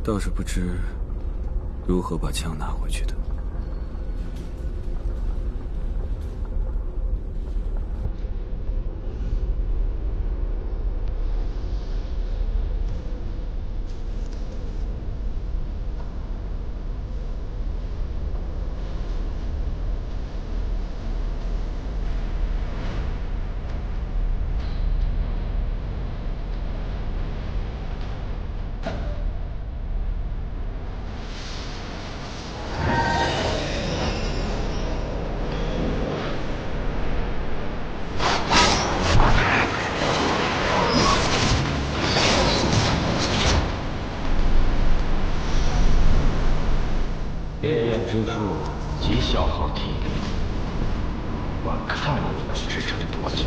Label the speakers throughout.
Speaker 1: 倒是不知如何把枪拿回去的。
Speaker 2: 烈焰之术极消耗体力，我看你能支撑多久。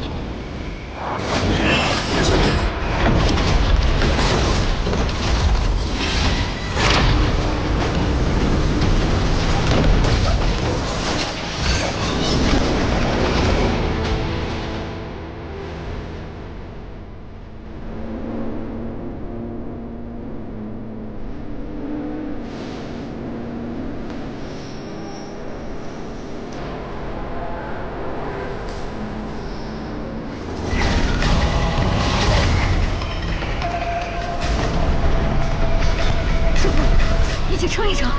Speaker 3: 一起撑一撑。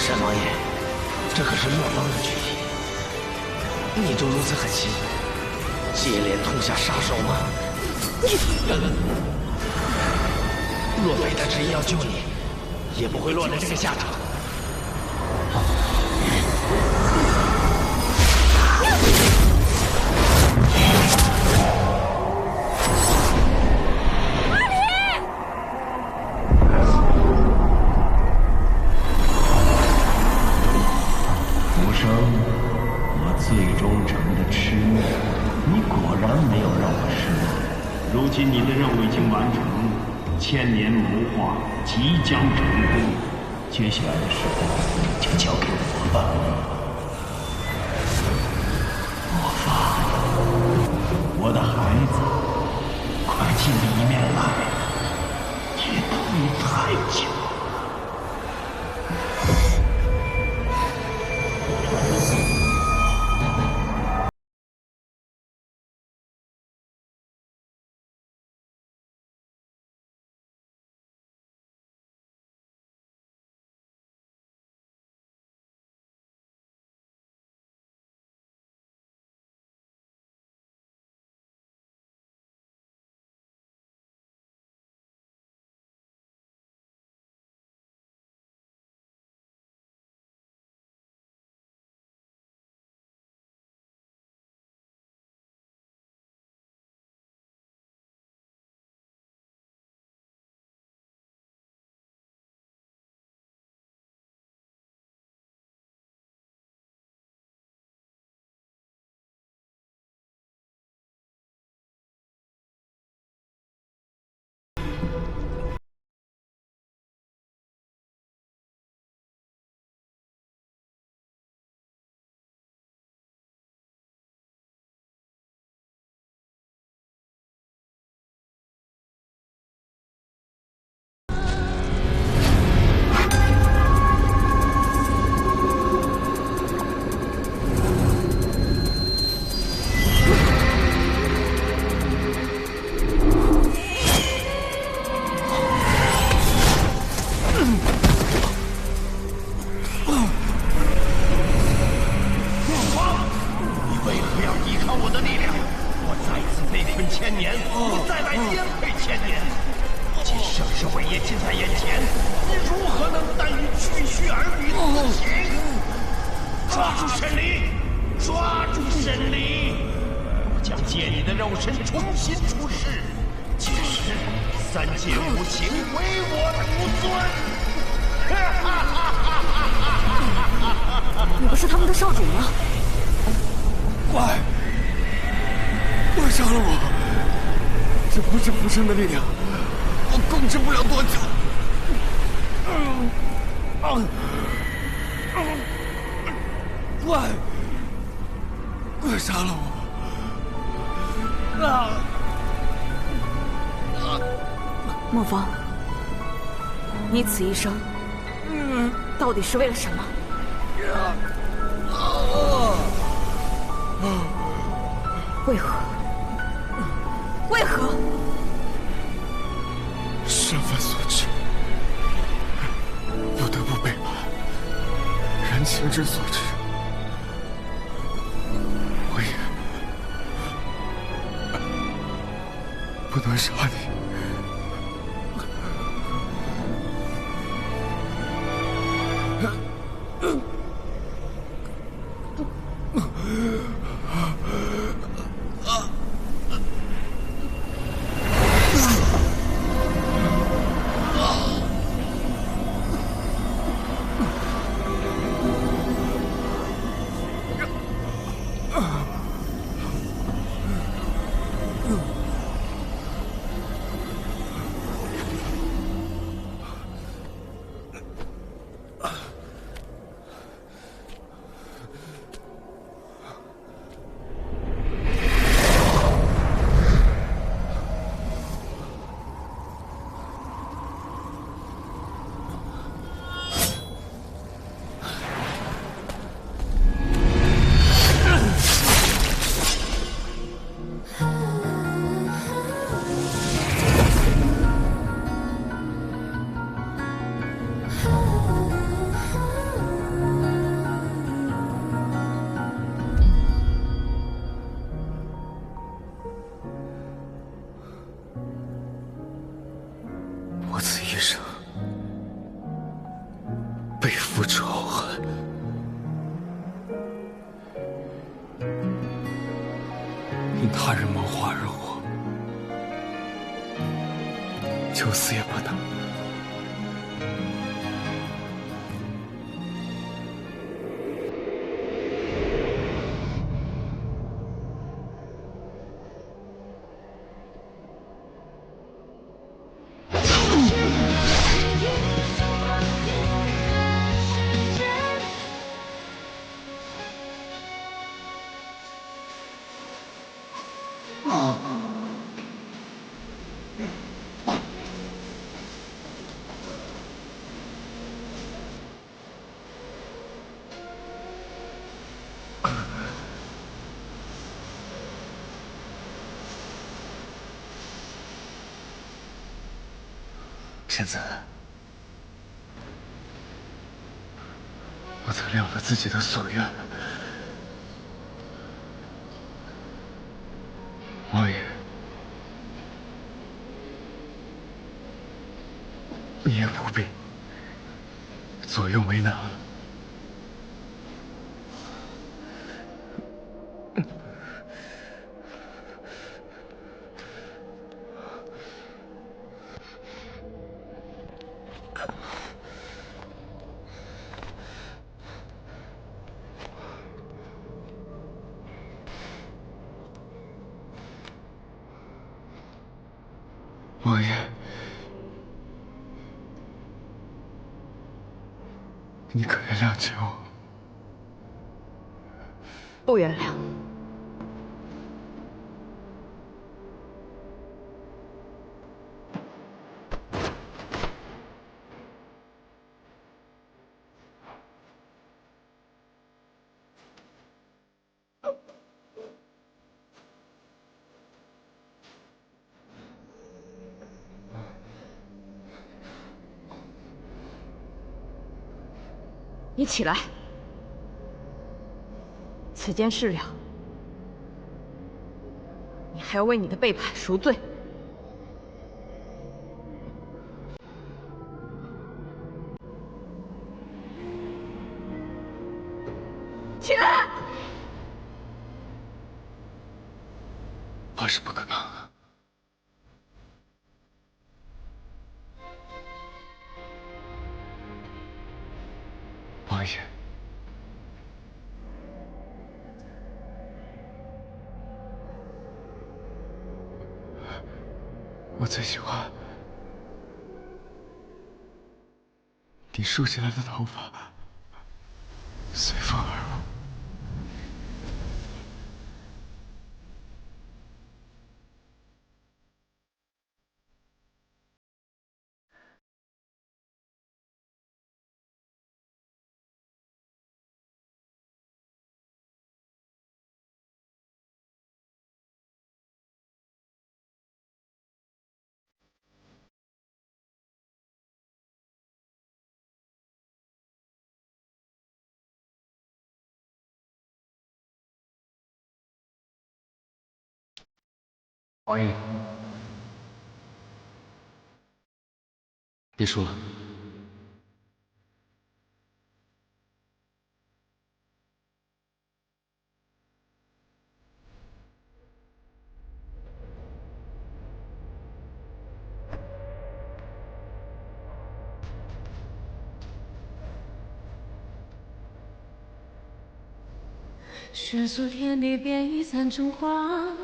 Speaker 2: 山王爷，这可是莫方的举题，你就如此狠心，接连痛下杀手吗？若非他执意要救你，也不会落得这个下场。
Speaker 4: 最忠诚的痴妹，你果然没有让我失望。如今你的任务已经完成，千年谋划即将成功，接下来的事就交给我吧。莫凡，我的孩子，快进里面来，也等你太久。
Speaker 2: 年，你再来颠沛千年。今生是伟业近在眼前，你如何能耽于区区儿女私情？抓住沈离，抓住沈离！我将借你的肉身重新出世，届时三界无情唯我独尊。
Speaker 3: 你不是他们的少主吗？
Speaker 1: 怪杀了我！这不是浮生的力量，我控制不了多久。怪杀了我！
Speaker 3: 莫风，你此一生到底是为了什么？为何？为何？
Speaker 1: 身份所致，不得不背叛；人情之所致，我也不能杀你。我此一生背负仇恨，因他人谋划而活，就死也不能。现在，我曾了了自己的所愿，王爷，你也不必左右为难了。王爷，你可以谅解我。
Speaker 3: 不原谅。你起来，此间事了，你还要为你的背叛赎罪。起来！
Speaker 1: 我是不可能。王爷，我最喜欢你竖起来的头发，随风而舞。王爷，别输了。
Speaker 5: 血诉天地变异散成黄，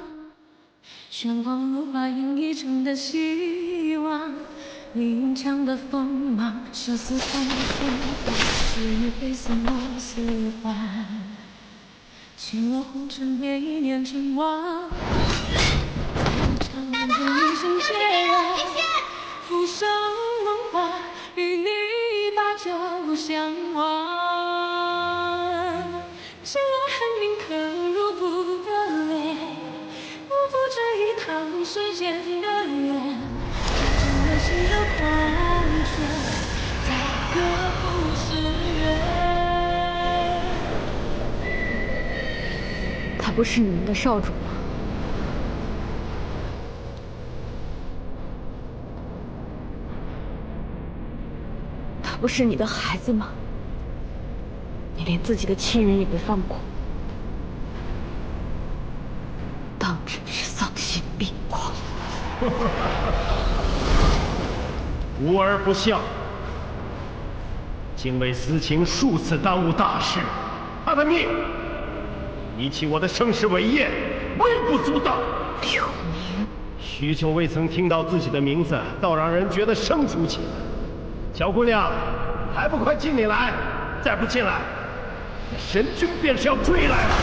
Speaker 5: 玄黄如花映一城的希望。你用枪的锋芒，射死风霜，是与黑色莫斯环，轻落红尘灭一念成王。长安的一生孑然，浮生梦话，与你把酒相望。情我恨宁可入不得泪，不负这一趟水间的缘。真的心的狂狷，再割不是缘。
Speaker 3: 他不是你们的少主吗？他不是你的孩子吗？你连自己的亲人也不放过，当真是丧心病狂！
Speaker 4: 无儿不孝，竟为私情数次耽误大事，他的命你起我的盛世伟业，微不足道。
Speaker 3: 刘明，
Speaker 4: 许久未曾听到自己的名字，倒让人觉得生疏起来。小姑娘，还不快进里来！再不进来，那神君便是要追来了。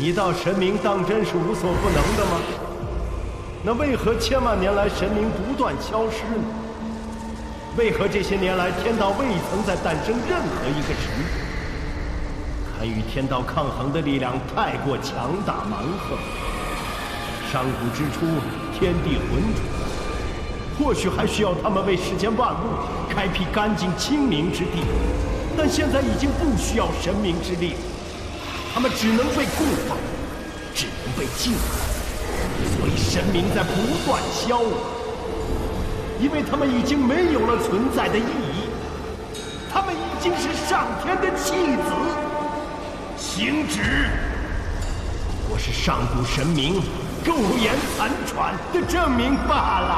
Speaker 4: 你道神明当真是无所不能的吗？那为何千万年来神明不断消失呢？为何这些年来天道未曾再诞生任何一个神？堪与天道抗衡的力量太过强大蛮横。上古之初，天地浑浊，或许还需要他们为世间万物开辟干净清明之地，但现在已经不需要神明之力。他们只能被供奉，只能被敬拜，所以神明在不断消亡，因为他们已经没有了存在的意义，他们已
Speaker 2: 经是上天的弃子。行止！我是上古神明苟延残喘的证明罢了。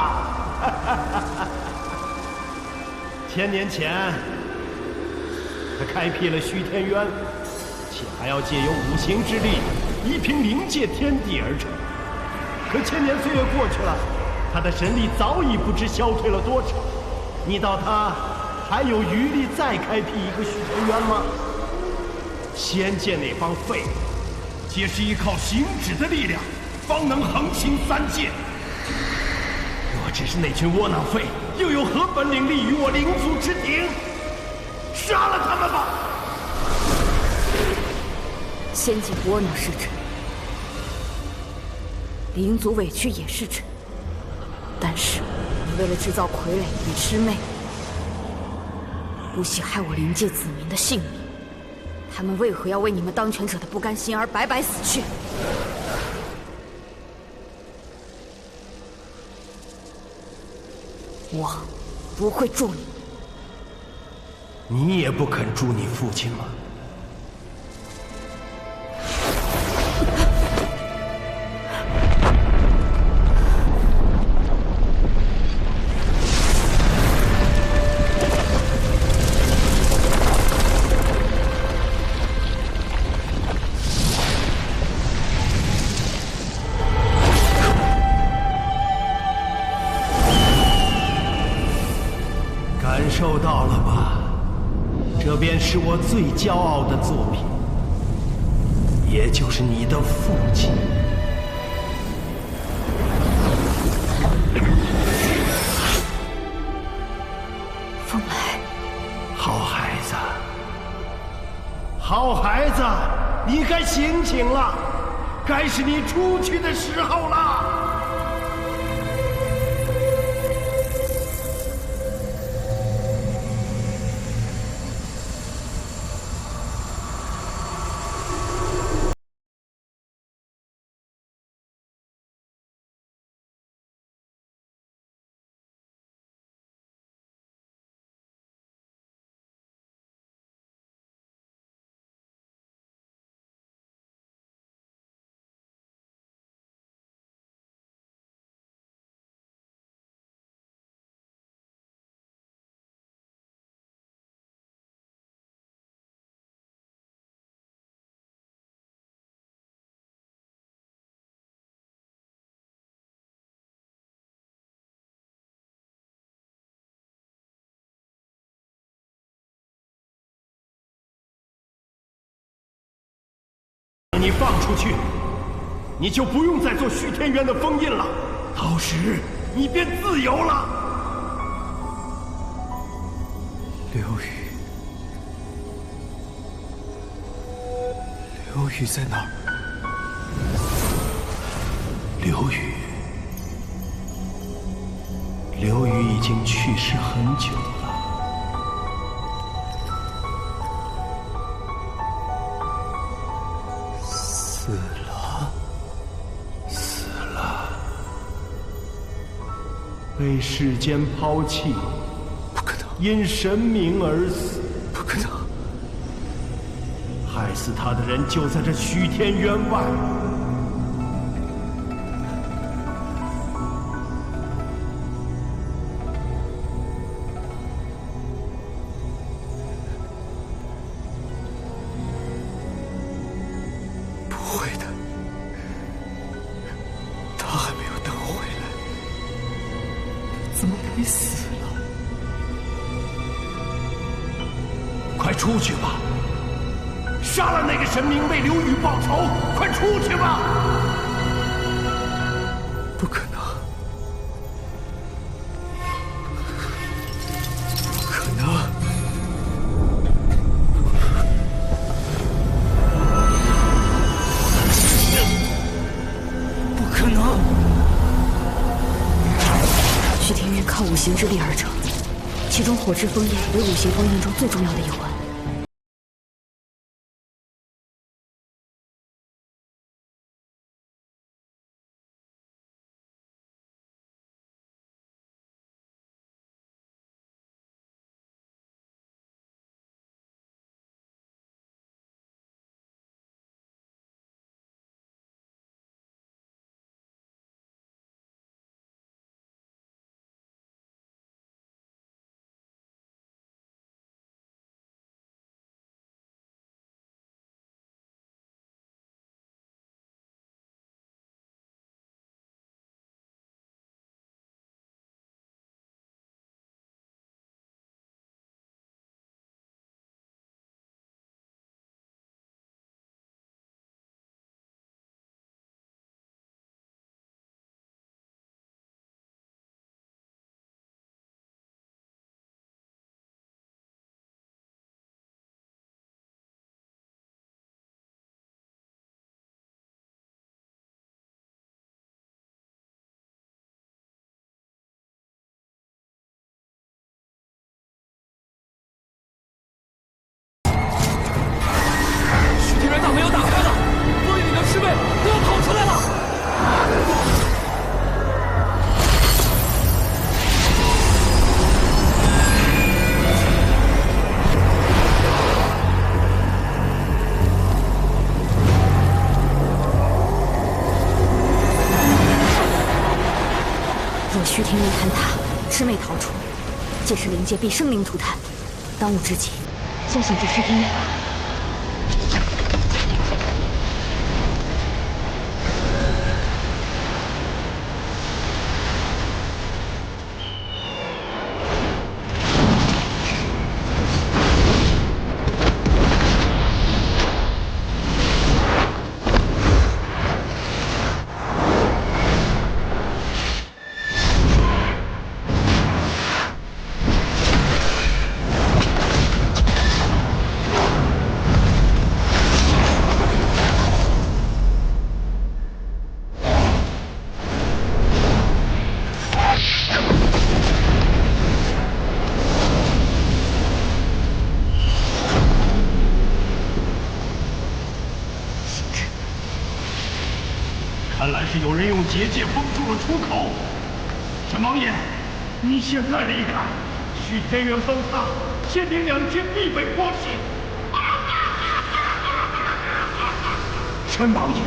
Speaker 2: 1000年前，他开辟了虚天渊，且还要借由五行之力，移平灵界天地而成。可1000年岁月过去了，他的神力早已不知消退了多少。你道他还有余力再开辟一个虚天渊吗？仙界那帮废物，皆是依靠行止的力量，方能横行3界。若只是那群窝囊废，又有何本领立于我灵族之庭？杀了他们吧！
Speaker 3: 仙界窝囊是真，灵族委屈也是真，但是你为了制造傀儡与魑魅，不惜害我灵界子民的性命，他们为何要为你们当权者的不甘心而白白死去？我不会助你。
Speaker 2: 你也不肯助你父亲吗？感受到了吧？这便是我最骄傲的作品，也就是你的父亲。
Speaker 3: 风来，
Speaker 2: 好孩子，好孩子，你该醒醒了，该是你出去的时候了。你放出去，你就不用再做虚天渊的封印了，到时你便自由了。
Speaker 1: 刘宇，刘宇在哪儿？
Speaker 2: 刘宇，刘宇已经去世很久了。死了，死了，被世间抛弃，
Speaker 1: 不可能，
Speaker 2: 因神明而死。
Speaker 1: 不可能！
Speaker 2: 害死他的人就在这虚天渊外。
Speaker 1: 不会的，他还没有等回来，怎么没死了？
Speaker 2: 快出去吧！杀了那个神明，为刘宇报仇！快出去吧！
Speaker 1: 不可能！不可能！不可能！
Speaker 3: 虚天渊靠五行之力而成，其中火之封印为五行封印中最重要的一环。虚天渊坍塌，魑魅逃出，届时灵界必生灵涂炭。当务之急，先行至虚天渊。
Speaker 4: 看来是有人用结界封住了出口。陈王爷，你现在离开，虚天元崩塌，千年两界必被波及。陈王爷，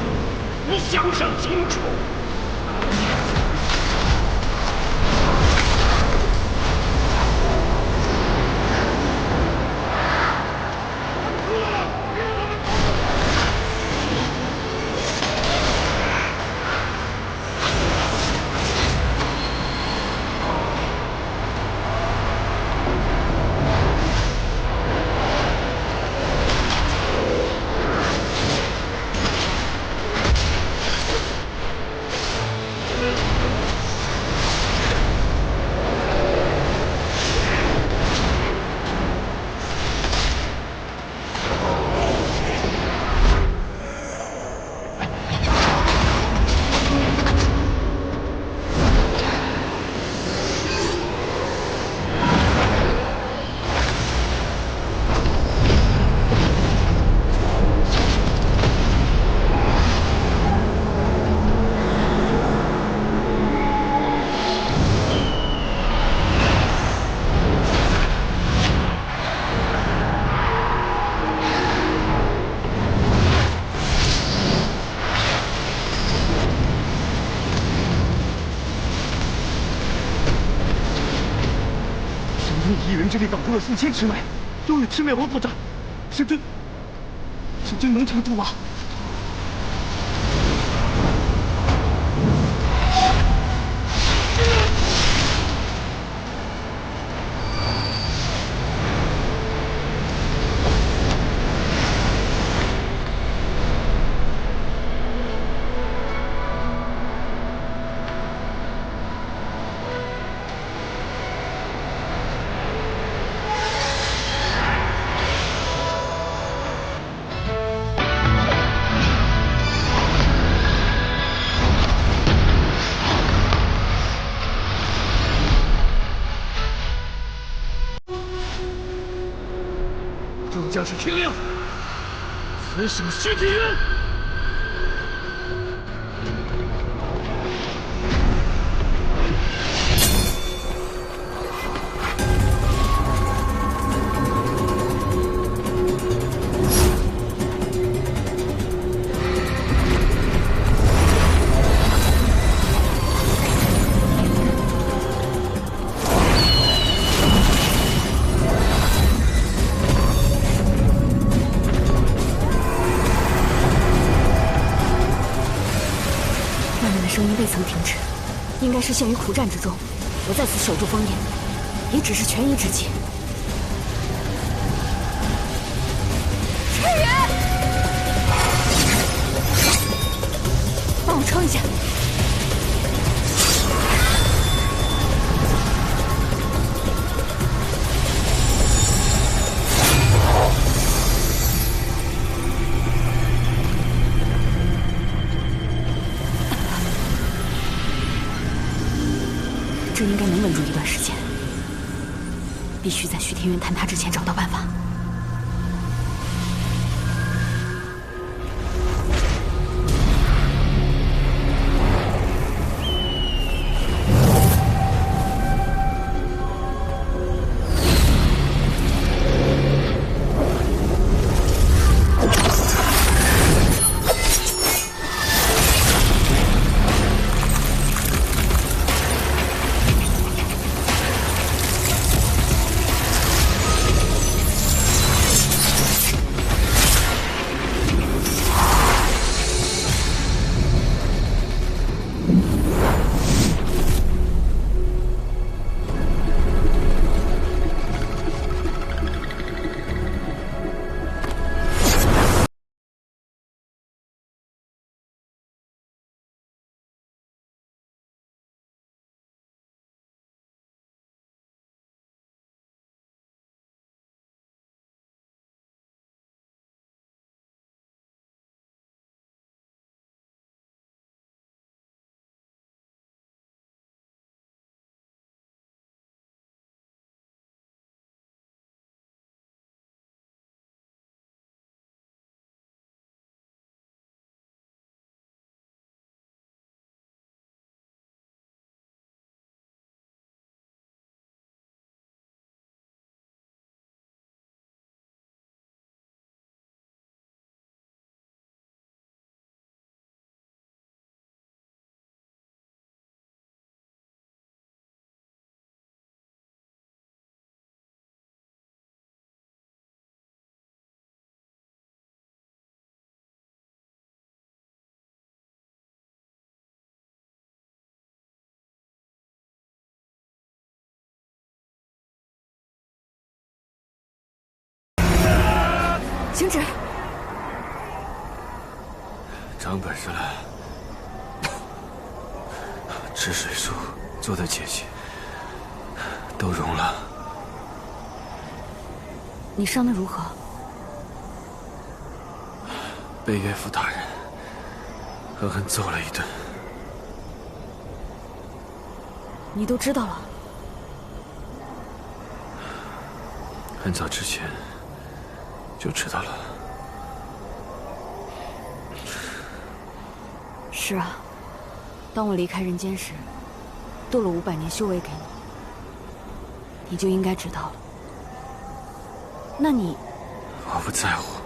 Speaker 4: 你想想清楚。
Speaker 1: 一人之力挡住了数千魑魅，又与魑魅王作战，神君能撑住吗？众将士听令，此省虚天渊。
Speaker 3: 声音未曾停止，应该是陷于苦战之中。我在此守住烽烟，也只是权宜之计。赤羽，帮我撑一下。这应该能稳住一段时间，必须在虚天渊坍塌之前找到办法。行止，
Speaker 1: 长本事来，吃水术做的结界都融了。
Speaker 3: 你伤得如何？
Speaker 1: 被岳父大人狠狠揍了一顿。
Speaker 3: 你都知道了？
Speaker 1: 很早之前就知道了。
Speaker 3: 是啊，当我离开人间时，渡了500年修为给你，你就应该知道了。那你……
Speaker 1: 我不在乎。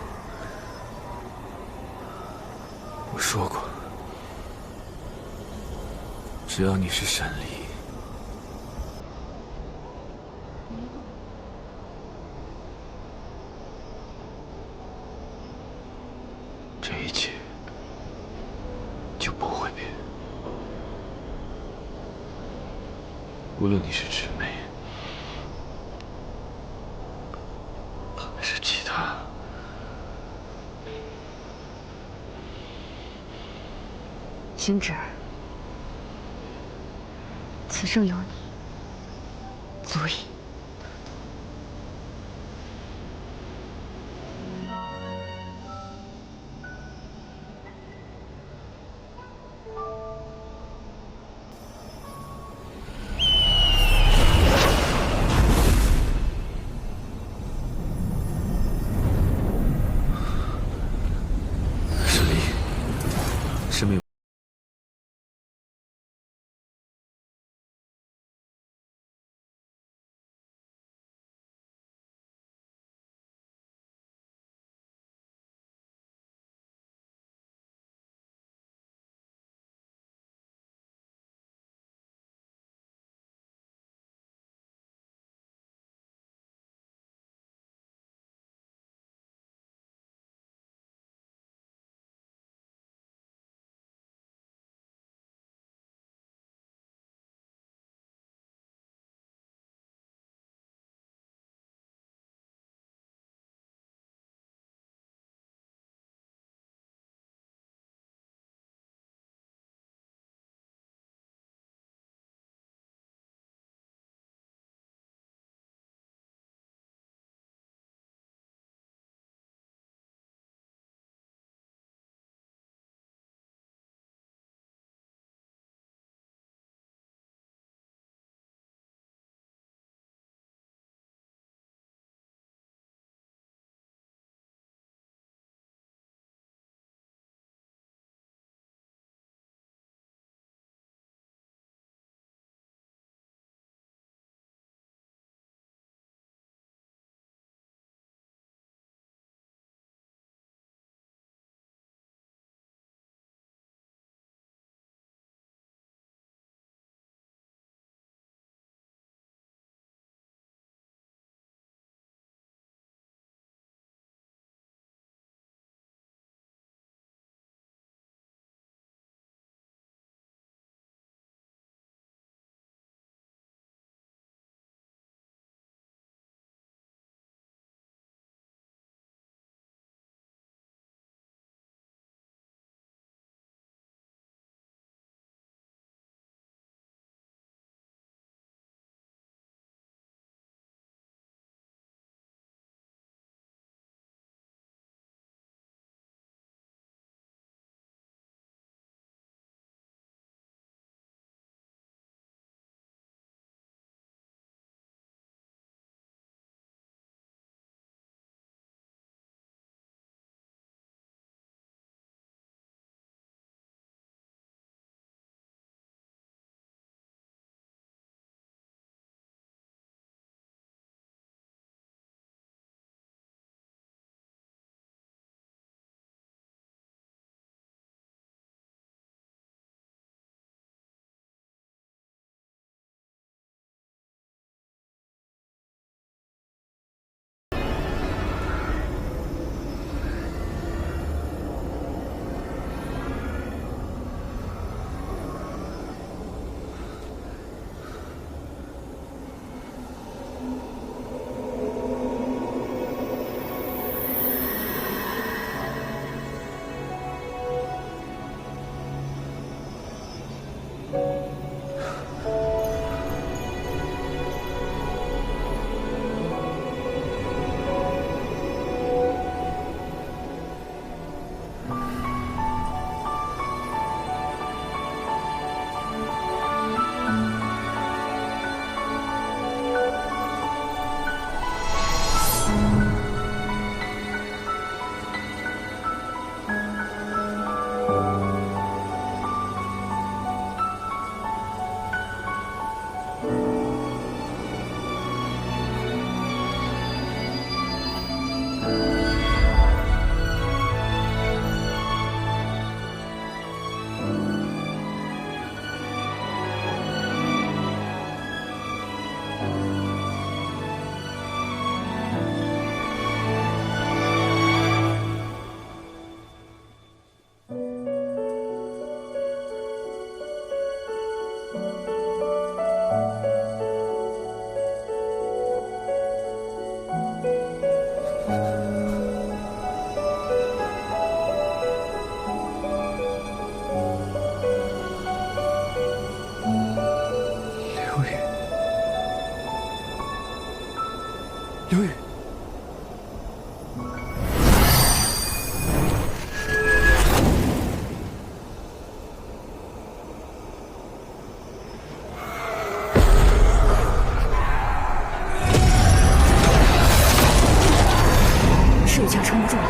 Speaker 1: 我说过，只要你是神力，这一切就不会变。无论你是魑魅，还是其他，
Speaker 3: 星芷，此生有你，足矣。
Speaker 1: 神力，生命。
Speaker 3: 这一枪撑不住了。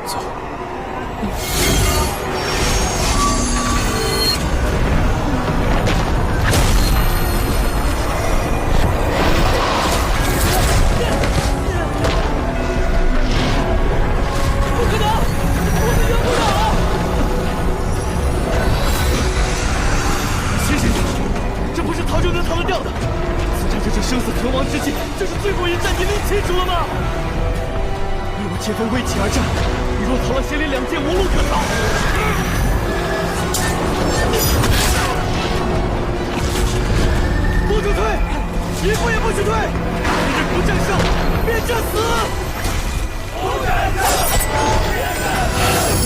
Speaker 1: 走。
Speaker 6: 不可能，我们赢不了！
Speaker 1: 谢谢你，这不是逃就能逃得掉的。此战这是生死存亡之际，这是最后一战，你弄清楚了吗？以我千分归起而战，你若逃了邪灵2剑，无路可逃。不准退，一步也不许退！今日不战胜，便战死！不战胜，便战死！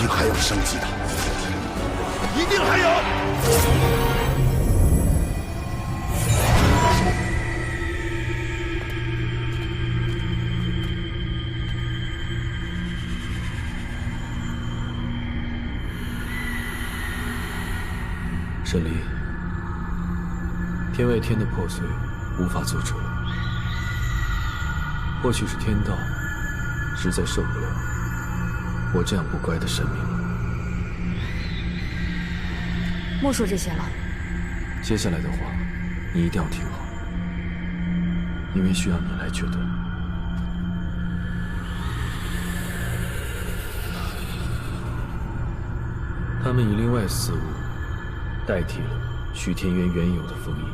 Speaker 7: 还有生机的，
Speaker 2: 一定还有！
Speaker 1: 沈离，天外天的破碎无法阻止了，或许是天道实在受不了我这样不乖的神明了。
Speaker 3: 莫说这些了。
Speaker 1: 接下来的话，你一定要听好，因为需要你来决断。他们以另外4物代替了徐天渊原有的封印，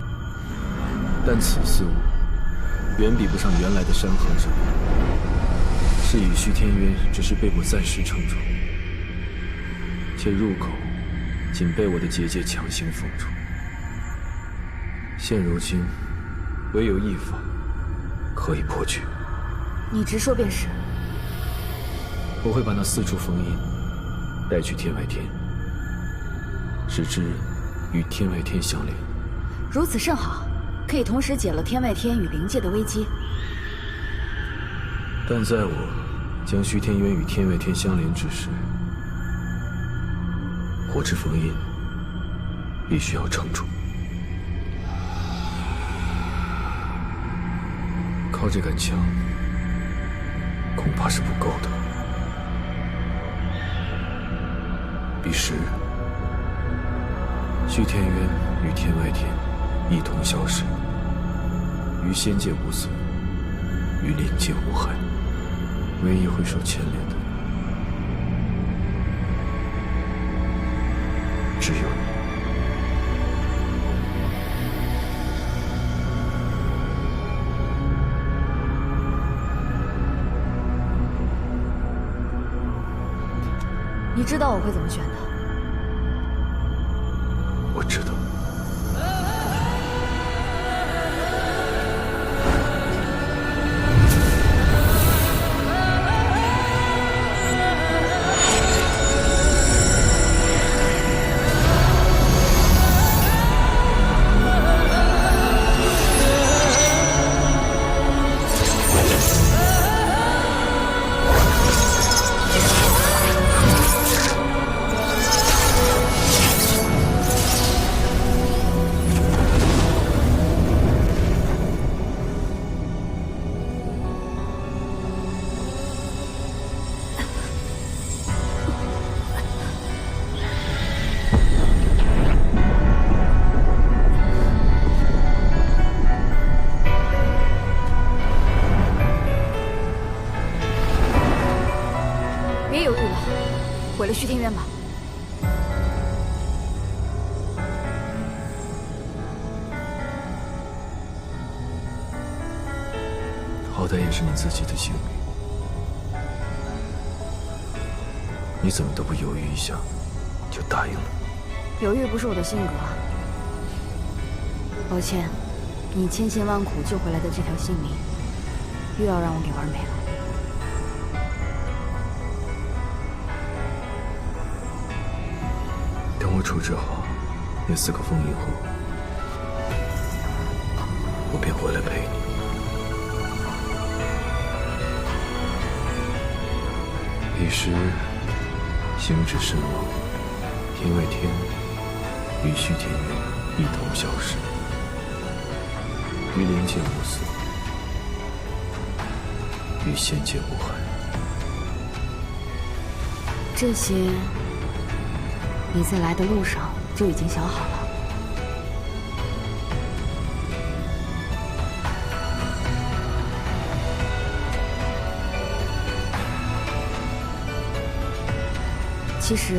Speaker 1: 但此4物远比不上原来的山河之力。是以徐天渊只是被我暂时撑住，且入口仅被我的结界强行封住。现如今，唯有一法可以破局。
Speaker 3: 你直说便是。
Speaker 1: 我会把那4处封印带去天外天，使之与天外天相连。
Speaker 3: 如此甚好，可以同时解了天外天与灵界的危机。
Speaker 1: 但在我将虚天渊与天外天相连之时，火之封印必须要撑住。靠这杆枪，恐怕是不够的。彼时，虚天渊与天外天一同消失，于仙界无损，于灵界无害。唯一会受牵连的，只有你。
Speaker 3: 你知道我会怎么选的。
Speaker 1: 我知道。
Speaker 3: 别犹豫了，毁了虚天渊吧。
Speaker 1: 好歹也是你自己的性命，你怎么都不犹豫一下就答应了？
Speaker 3: 犹豫不是我的性格啊。抱歉，你千辛万苦救回来的这条性命，又要让我给玩没了。
Speaker 1: 等我处置好那4个封印后，我便回来陪你。彼时，星至身亡，天外天与虚天元一同消失，于灵界无死，于仙界无憾。
Speaker 3: 这些，你在来的路上就已经想好了。其实，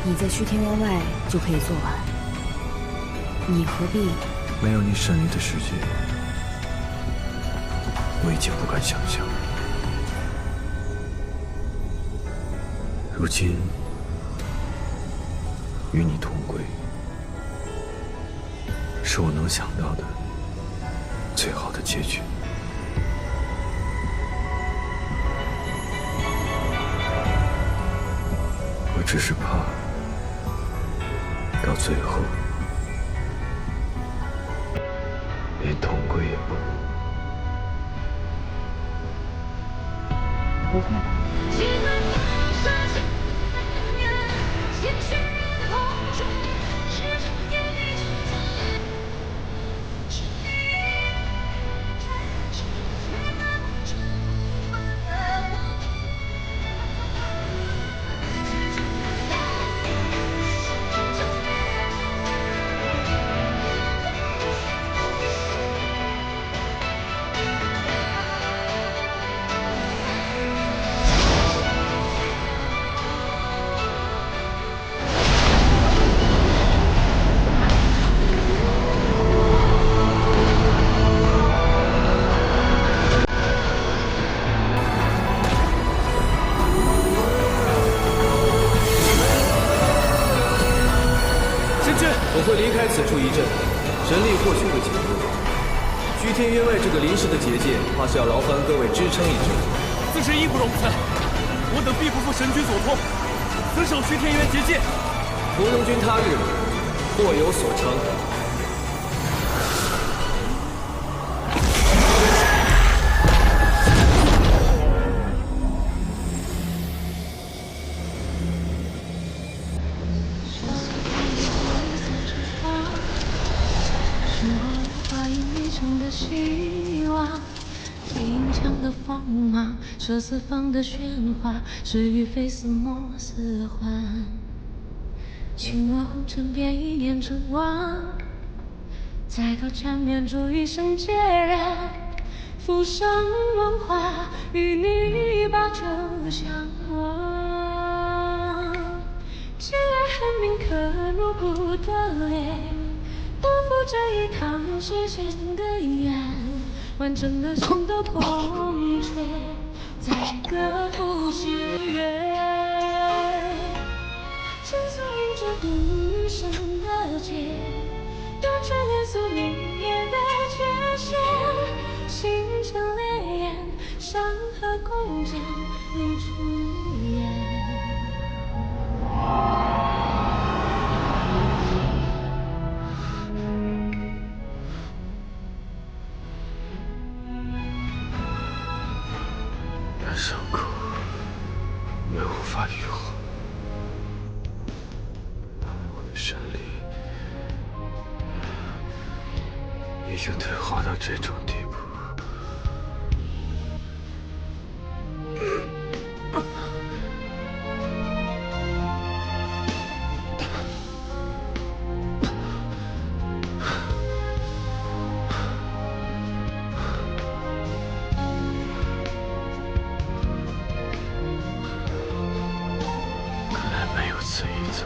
Speaker 3: 你在虚天渊外就可以做完。你何必？
Speaker 1: 没有你神力的世界，我已经不敢想象。如今与你同归，是我能想到的最好的结局。我只是怕到最后连同归也不能。
Speaker 7: 我会离开此处一阵，神力或许会减弱。虚天渊外这个临时的结界，怕是要劳烦各位支撑一阵。
Speaker 6: 自是义不容辞，我等必不负神君所托，死守虚天渊结界。
Speaker 7: 屠龙军他日或有所成。
Speaker 5: 希望，银枪的锋芒，射四方的喧哗，是与非似莫似幻。青墨红尘变一念成王，再头缠绵出一生孑然。浮生梦话，与你把酒相望。既来恨铭刻入骨的脸。多负这一趟世间的缘，完整的心都痛却在歌不续约。倾诉映着无声的劫，断却年宿明夜的界限。星辰烈焰，山河共将你出演。
Speaker 1: 伤口也无法愈合，我的神力已经退化到这种地步。此一走，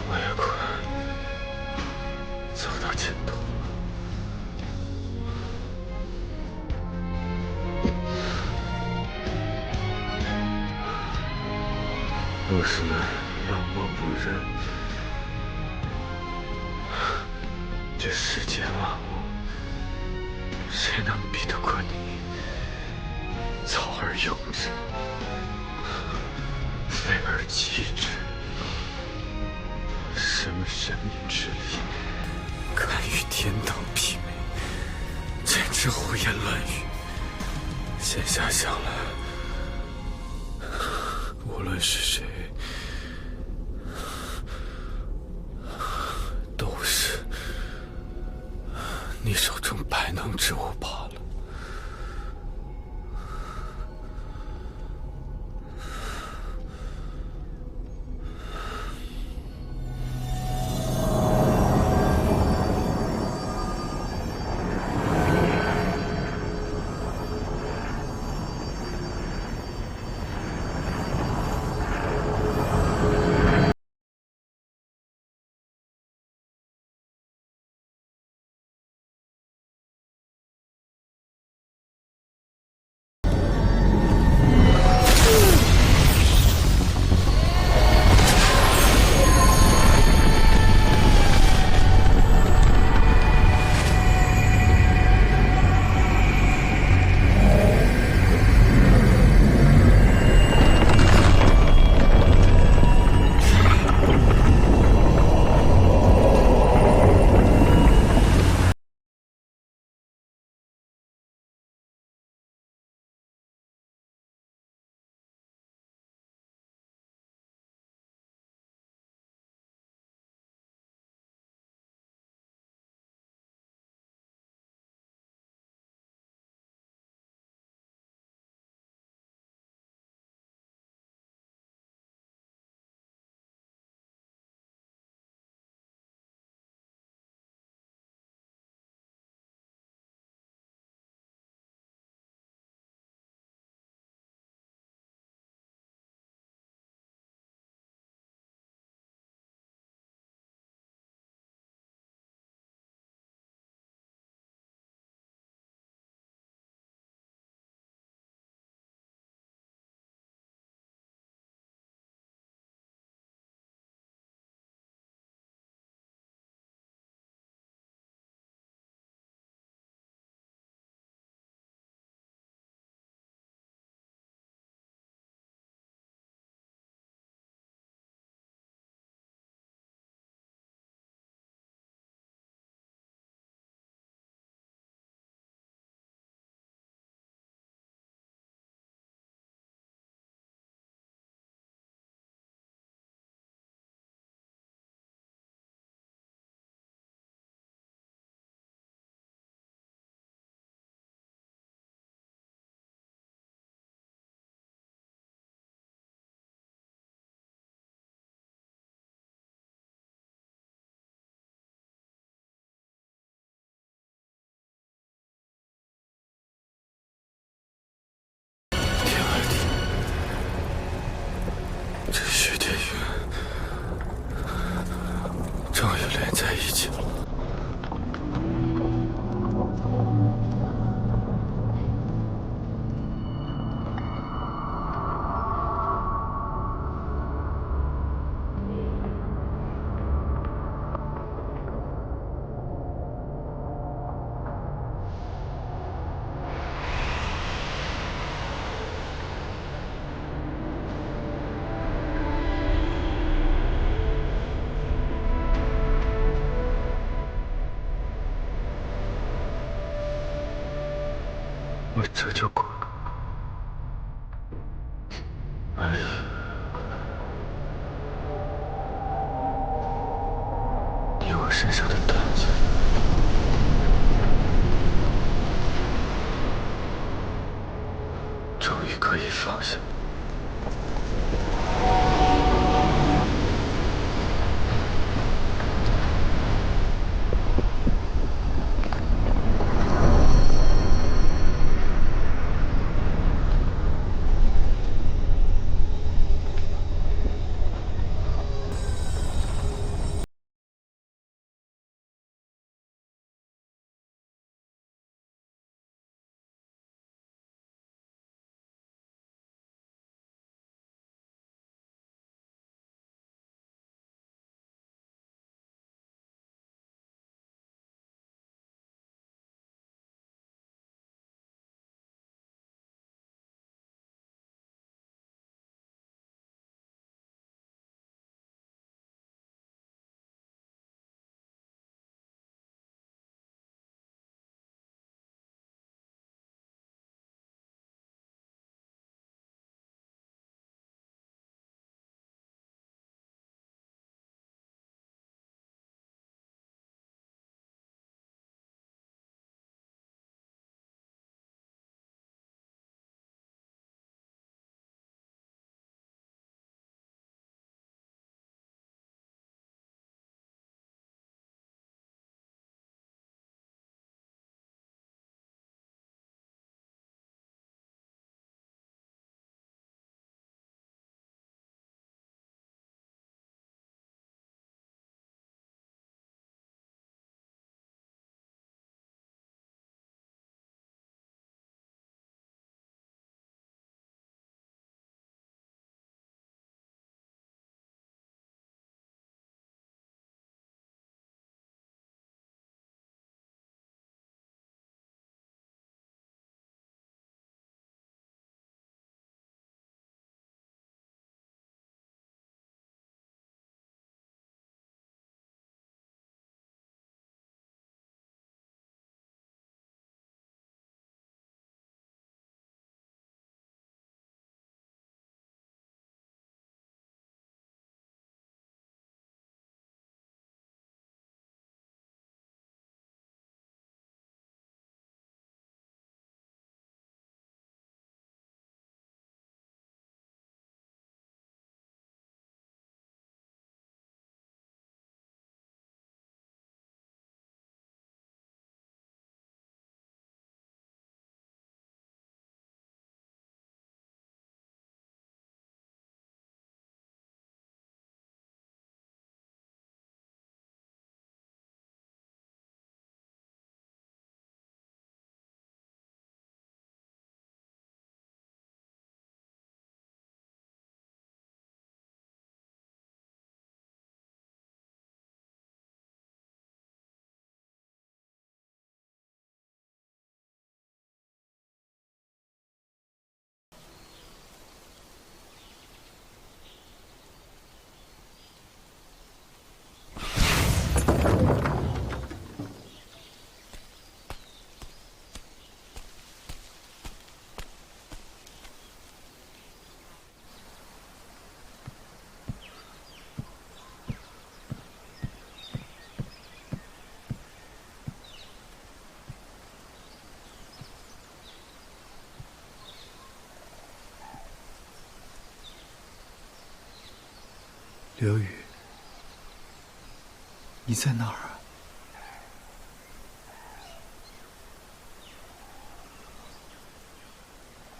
Speaker 1: 我也快走到尽头了。若是妖魔不仁，这世间万物，谁能比得过你？草而用之。机智，什么神明之力，敢与天道媲美，简直胡言乱语。现下想来，无论是谁，都是你手中百能之物罢了。这徐天云终于连在一起了。我这就滚，而已。以我身上的胆子，终于可以放下。
Speaker 8: 刘宇，你在哪儿啊？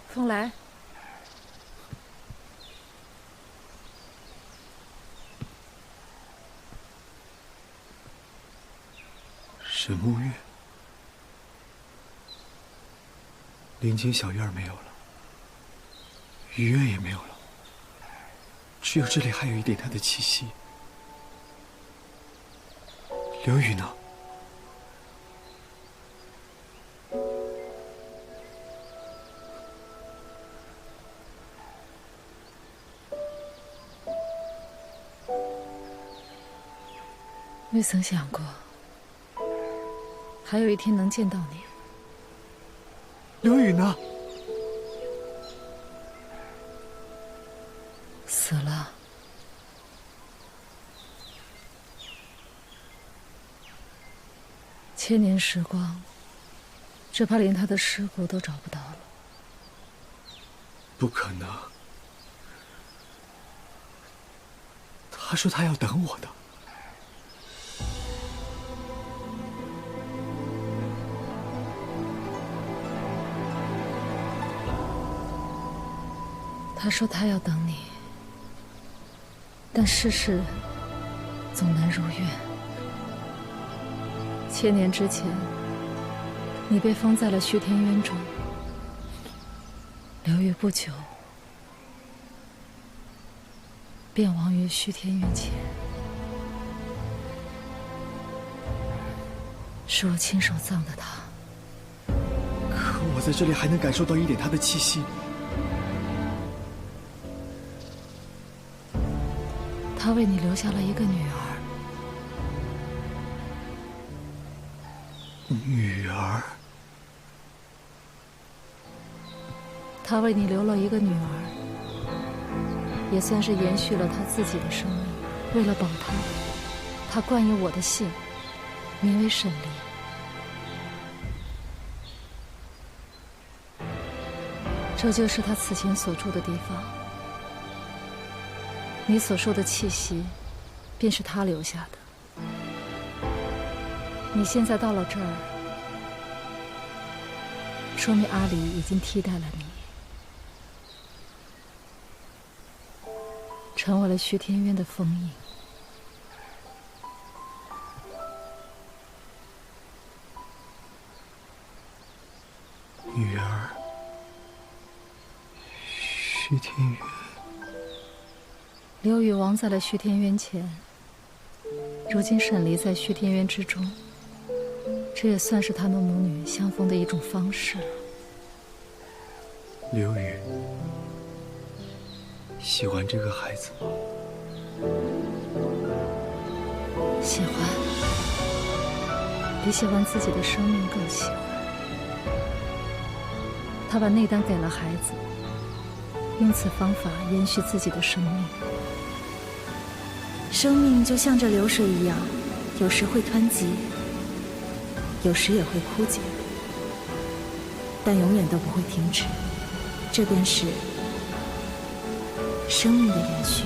Speaker 5: 风来，
Speaker 8: 神木院，林间小院没有了，雨院也没有了，只有这里还有一点他的气息。刘宇呢？
Speaker 5: 未曾想过，还有一天能见到你。
Speaker 8: 刘宇呢？
Speaker 5: 死了。千年时光，只怕连他的尸骨都找不到了。
Speaker 8: 不可能！他说他要等我的。
Speaker 5: 他说他要等你，但世事总难如愿。千年之前，你被封在了虚天渊中。刘宇不久便亡于虚天渊前，是我亲手葬的他。
Speaker 8: 可我在这里还能感受到一点他的气息。
Speaker 5: 他为你留下了一个女儿。
Speaker 8: 女儿？
Speaker 5: 他为你留了一个女儿，也算是延续了他自己的生命。为了保他，他冠以我的姓，名为沈离。这就是他此前所住的地方。你所受的气息，便是他留下的。你现在到了这儿，说明阿离已经替代了你，成为了虚天渊的封印。
Speaker 8: 女儿，虚天渊。
Speaker 5: 刘宇亡在了虚天渊前，如今沈离在虚天渊之中，这也算是他们母女相逢的一种方式了。
Speaker 8: 刘宇，喜欢这个孩子吗？
Speaker 5: 喜欢，比喜欢自己的生命更喜欢。他把内丹给了孩子，用此方法延续自己的生命。
Speaker 3: 生命就像这流水一样，有时会湍急，有时也会枯竭，但永远都不会停止。这便是生命的延续。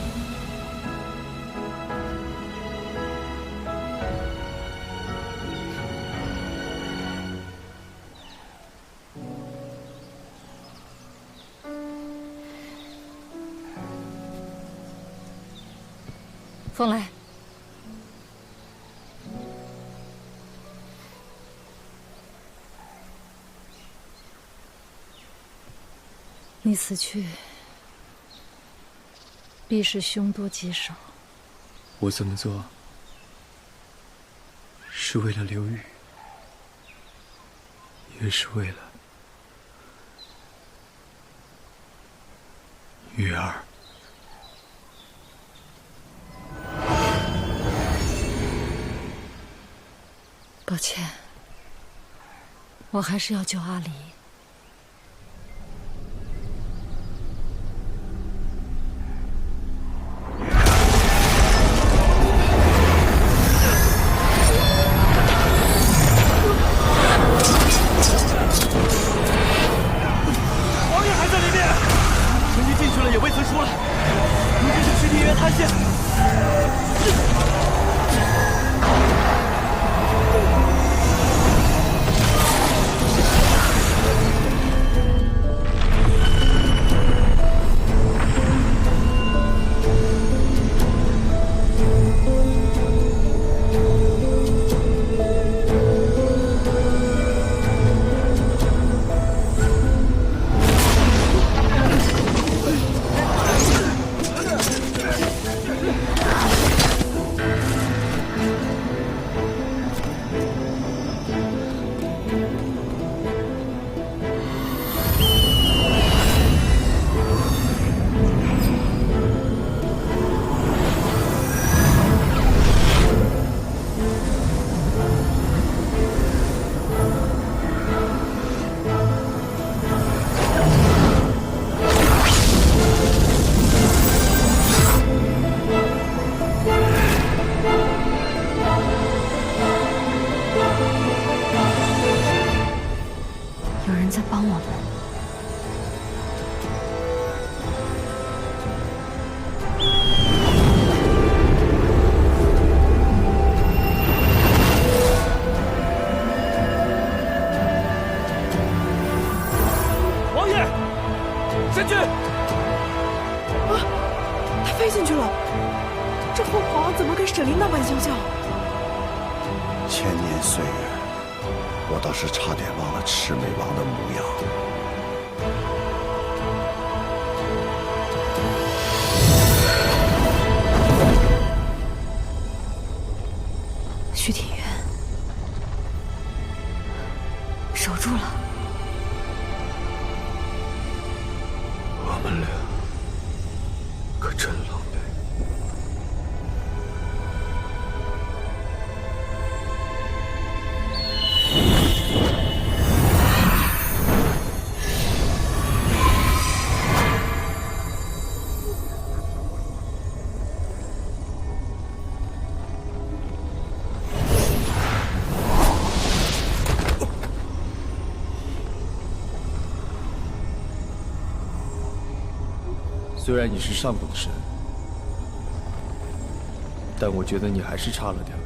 Speaker 5: 风来，你死去，必是凶多吉少。
Speaker 8: 我这么做，是为了刘宇，也是为了女儿。
Speaker 5: 抱歉，我还是要救阿离。
Speaker 6: 王爷还在里面，神君进去了也未曾出来，如今是虚虚天元塌陷。
Speaker 3: 有人在帮我们。
Speaker 6: 王爷，神君！
Speaker 9: 他飞进去了，这凤凰怎么跟沈灵那般相像？
Speaker 10: 千年岁月，我倒是差点忘了魑魅王的模样。
Speaker 3: 徐天元，守住了。
Speaker 1: 我们俩可真狼狈。虽然你是上古的神，但我觉得你还是差了点儿。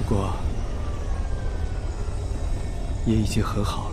Speaker 1: 不过，也已经很好了。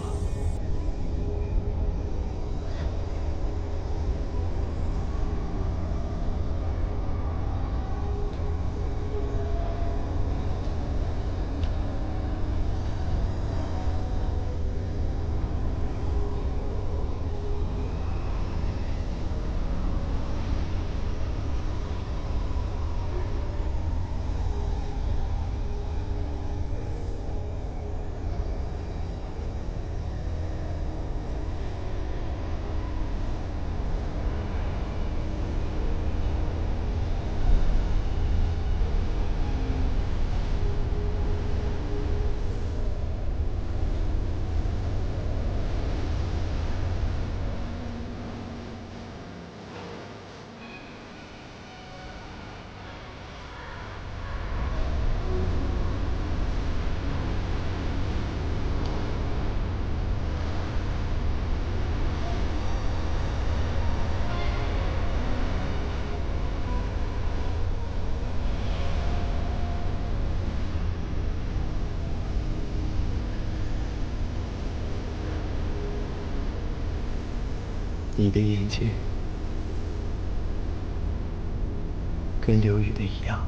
Speaker 1: 你的眼睛跟刘宇的一样。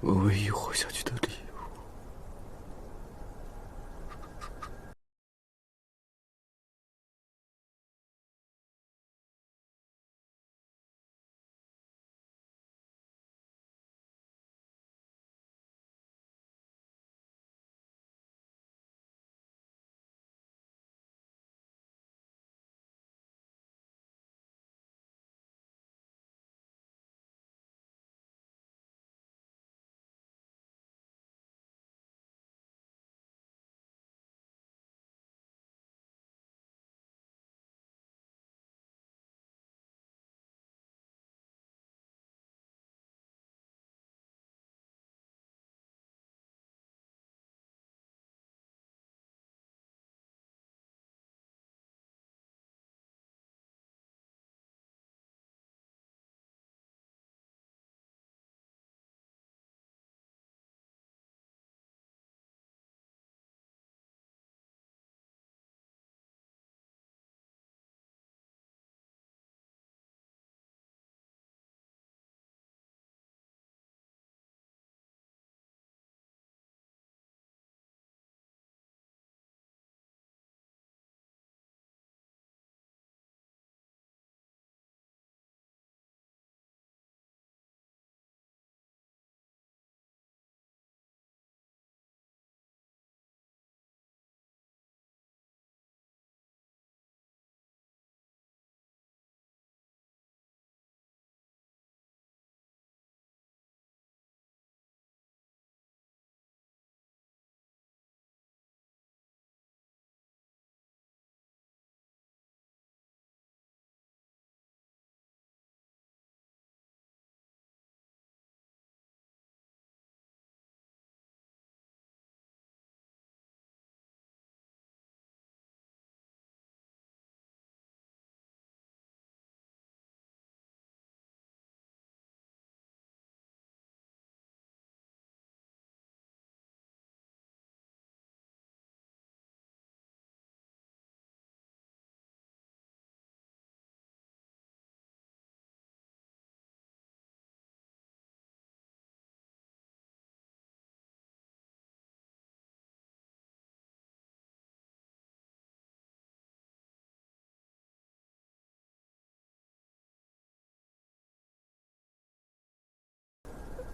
Speaker 8: 我唯一活下去的理由。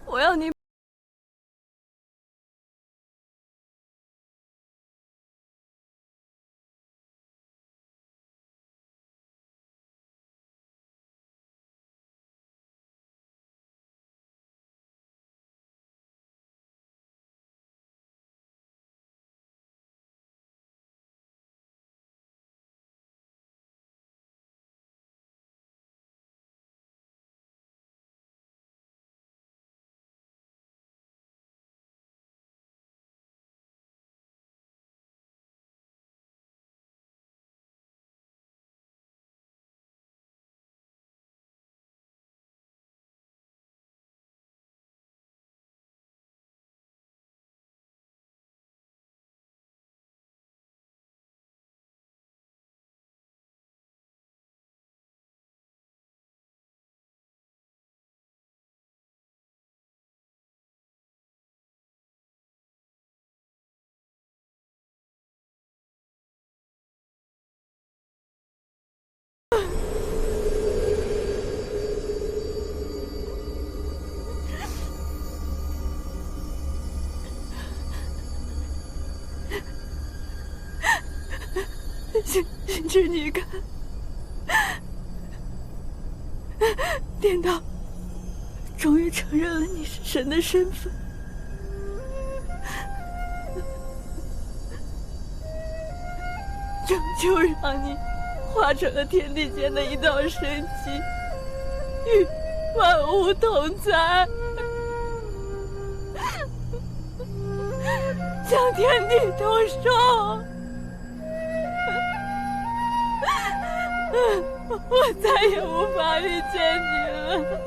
Speaker 9: 我要你。星之，你看，天道终于承认了你是神的身份。就让你化成了天地间的一道神迹，与万物同在，向天地同寿。我再也无法遇见你了。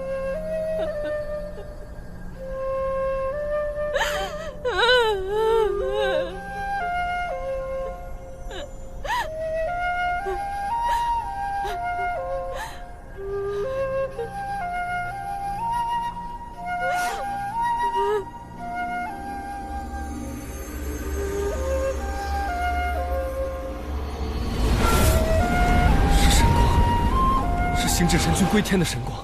Speaker 6: 行至神君归天的神光。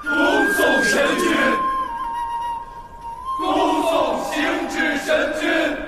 Speaker 11: 恭送神君，恭送行至神君。